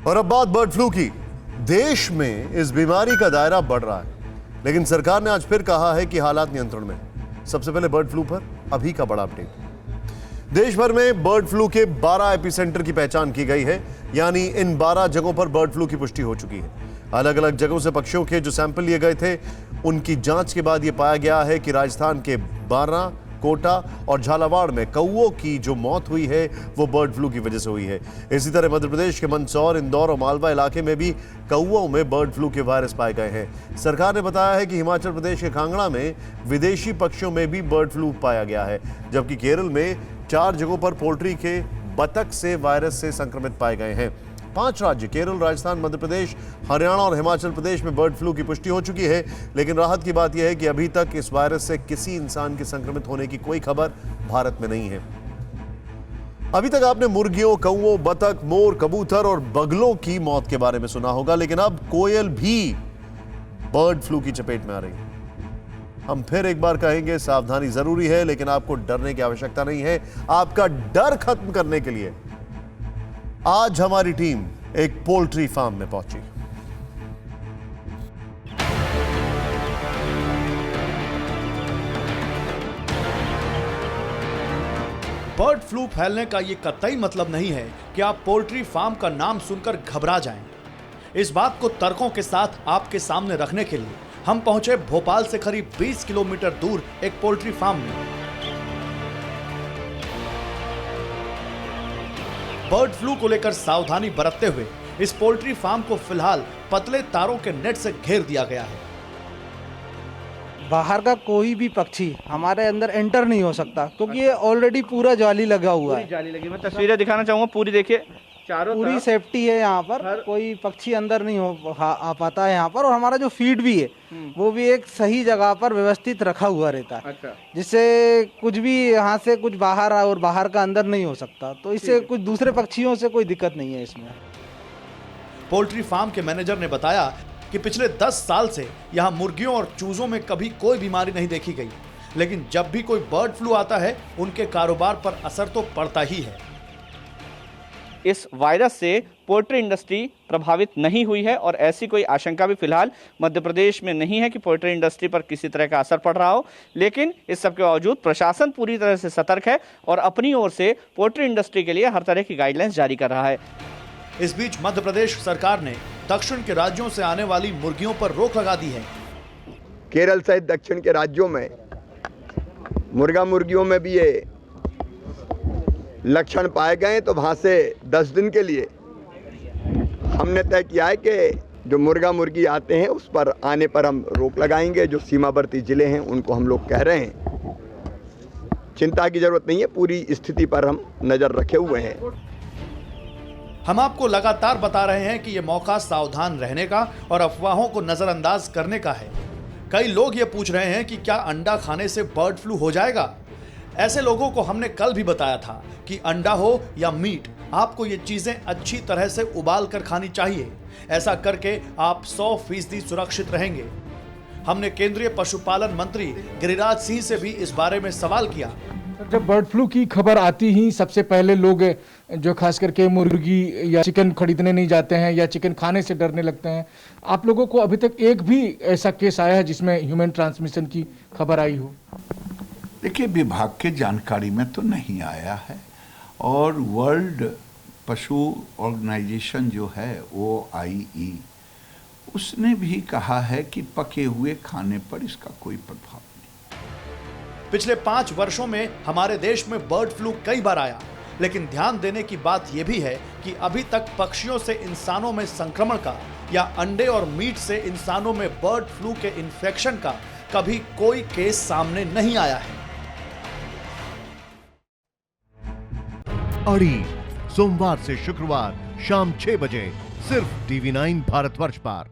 और अब बात बर्ड फ्लू की। देश में इस बीमारी का दायरा बढ़ रहा है, लेकिन सरकार ने आज फिर कहा है कि हालात नियंत्रण में। सबसे पहले बर्ड फ्लू पर अभी का बड़ा अपडेट। देश भर में बर्ड फ्लू के 12 एपिसेंटर की पहचान की गई है, यानी इन 12 जगहों पर बर्ड फ्लू की पुष्टि हो चुकी है। अलग अलग जगहों से पक्षियों के जो सैंपल लिए गए थे, उनकी जांच के बाद यह पाया गया है कि राजस्थान के बारां, कोटा और झालावाड़ में कौओं की जो मौत हुई है वो बर्ड फ्लू की वजह से हुई है। इसी तरह मध्य प्रदेश के मंदसौर, इंदौर और मालवा इलाके में भी कौओं में बर्ड फ्लू के वायरस पाए गए हैं। सरकार ने बताया है कि हिमाचल प्रदेश के कांगड़ा में विदेशी पक्षियों में भी बर्ड फ्लू पाया गया है, जबकि केरल में 4 जगहों पर पोल्ट्री के बतख से वायरस से संक्रमित पाए गए हैं। 5 राज्य केरल, राजस्थान, मध्य प्रदेश, हरियाणा और हिमाचल प्रदेश में बर्ड फ्लू की पुष्टि हो चुकी है। लेकिन राहत की बात यह है कि अभी तक इस वायरस से किसी इंसान के संक्रमित होने की कोई खबर भारत में नहीं है। अभी तक आपने मुर्गियों, कौओं, बतख, मोर, कबूतर और बगलों की मौत के बारे में सुना होगा, लेकिन अब कोयल भी बर्ड फ्लू की चपेट में आ रही है। हम फिर एक बार कहेंगे, सावधानी जरूरी है, लेकिन आपको डरने की आवश्यकता नहीं है। आपका डर खत्म करने के लिए आज हमारी टीम एक पोल्ट्री फार्म में पहुंची। बर्ड फ्लू फैलने का यह कतई मतलब नहीं है कि आप पोल्ट्री फार्म का नाम सुनकर घबरा जाएं। इस बात को तर्कों के साथ आपके सामने रखने के लिए हम पहुंचे भोपाल से करीब 20 किलोमीटर दूर एक पोल्ट्री फार्म में। बर्ड फ्लू को लेकर सावधानी बरतते हुए इस पोल्ट्री फार्म को फिलहाल पतले तारों के नेट से घेर दिया गया है। बाहर का कोई भी पक्षी हमारे अंदर एंटर नहीं हो सकता, क्योंकि ये ऑलरेडी पूरा जाली लगा हुआ है। जाली लगी, मैं तस्वीरें दिखाना चाहूंगा। पूरी देखिए, चारों पूरी सेफ्टी है यहाँ पर, कोई पक्षी अंदर नहीं आ पाता है यहाँ पर। और हमारा जो फीड भी है वो भी एक सही जगह पर व्यवस्थित रखा हुआ रहता है, जिससे कुछ भी यहाँ से कुछ बाहर और बाहर का अंदर नहीं हो सकता। तो इससे कुछ दूसरे पक्षियों से कोई दिक्कत नहीं है इसमें। पोल्ट्री फार्म के मैनेजर ने बताया कि पिछले 10 साल से यहाँ मुर्गियों और चूजों में कभी कोई बीमारी नहीं देखी गई, लेकिन जब भी कोई बर्ड फ्लू आता है उनके कारोबार पर असर तो पड़ता ही है। इस वायरस से पोल्ट्री इंडस्ट्री प्रभावित नहीं हुई है और ऐसी कोई आशंका भी फिलहाल मध्य प्रदेश में नहीं है कि पोल्ट्री इंडस्ट्री पर किसी तरह का असर पड़ रहा हो। लेकिन इस सब के बावजूद प्रशासन पूरी तरह से सतर्क है और अपनी ओर से पोल्ट्री इंडस्ट्री के लिए हर तरह की गाइडलाइंस जारी कर रहा है। इस बीच मध्य प्रदेश सरकार ने दक्षिण के राज्यों से आने वाली मुर्गियों पर रोक लगा दी है। केरल सहित दक्षिण के राज्यों में मुर्गा मुर्गियों में भी ये लक्षण पाए गए, तो वहाँ से 10 दिन के लिए हमने तय किया है कि जो मुर्गा मुर्गी आते हैं उस पर आने पर हम रोक लगाएंगे। जो सीमावर्ती जिले हैं उनको हम लोग कह रहे हैं, चिंता की जरूरत नहीं है, पूरी स्थिति पर हम नज़र रखे हुए हैं। हम आपको लगातार बता रहे हैं कि यह मौका सावधान रहने का और अफवाहों को नजरअंदाज करने का है। कई लोग ये पूछ रहे हैं कि क्या अंडा खाने से बर्ड फ्लू हो जाएगा। ऐसे लोगों को हमने कल भी बताया था कि अंडा हो या मीट, आपको ये चीजें अच्छी तरह से उबाल कर खानी चाहिए। ऐसा करके आप 100% सुरक्षित रहेंगे। हमने केंद्रीय पशुपालन मंत्री गिरिराज सिंह से भी इस बारे में सवाल किया। जब बर्ड फ्लू की खबर आती ही सबसे पहले लोग जो खास करके मुर्गी या चिकन खरीदने नहीं जाते हैं या चिकन खाने से डरने लगते हैं। आप लोगों को अभी तक एक भी ऐसा केस आया है जिसमें ह्यूमन ट्रांसमिशन की खबर आई हो? देखिए, विभाग के जानकारी में तो नहीं आया है, और वर्ल्ड पशु ऑर्गेनाइजेशन जो है OIE, उसने भी कहा है कि पके हुए खाने पर इसका कोई प्रभाव नहीं। पिछले 5 वर्षों में हमारे देश में बर्ड फ्लू कई बार आया, लेकिन ध्यान देने की बात यह भी है कि अभी तक पक्षियों से इंसानों में संक्रमण का या अंडे और मीट से इंसानों में बर्ड फ्लू के इन्फेक्शन का कभी कोई केस सामने नहीं आया है। अड़ी सोमवार से शुक्रवार शाम 6 बजे सिर्फ TV9 भारतवर्ष पर।